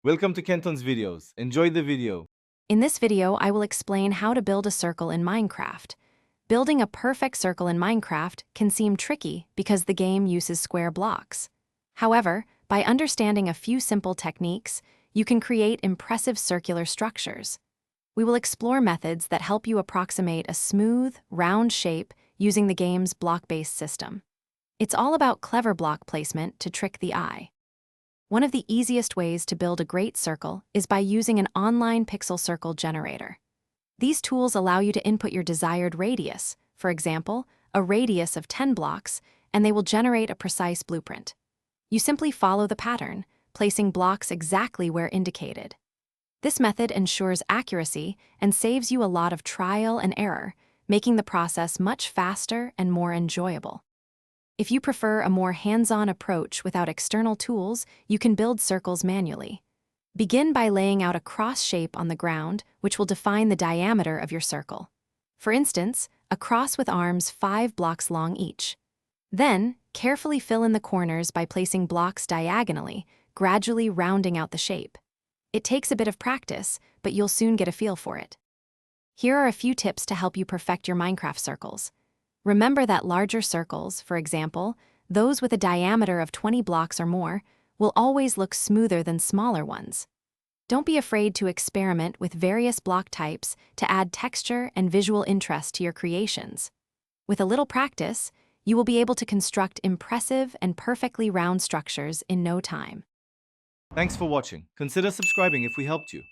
Welcome to Kenton's videos. Enjoy the video. In this video, I will explain how to build a circle in Minecraft. Building a perfect circle in Minecraft can seem tricky because the game uses square blocks. However, by understanding a few simple techniques, you can create impressive circular structures. We will explore methods that help you approximate a smooth, round shape using the game's block-based system. It's all about clever block placement to trick the eye. One of the easiest ways to build a great circle is by using an online pixel circle generator. These tools allow you to input your desired radius, for example, a radius of 10 blocks, and they will generate a precise blueprint. You simply follow the pattern, placing blocks exactly where indicated. This method ensures accuracy and saves you a lot of trial and error, making the process much faster and more enjoyable. If you prefer a more hands-on approach without external tools, you can build circles manually. Begin by laying out a cross shape on the ground, which will define the diameter of your circle. For instance, a cross with arms 5 blocks long each. Then, carefully fill in the corners by placing blocks diagonally, gradually rounding out the shape. It takes a bit of practice, but you'll soon get a feel for it. Here are a few tips to help you perfect your Minecraft circles. Remember that larger circles, for example, those with a diameter of 20 blocks or more, will always look smoother than smaller ones. Don't be afraid to experiment with various block types to add texture and visual interest to your creations. With a little practice, you will be able to construct impressive and perfectly round structures in no time. Thanks for watching. Consider subscribing if we helped you.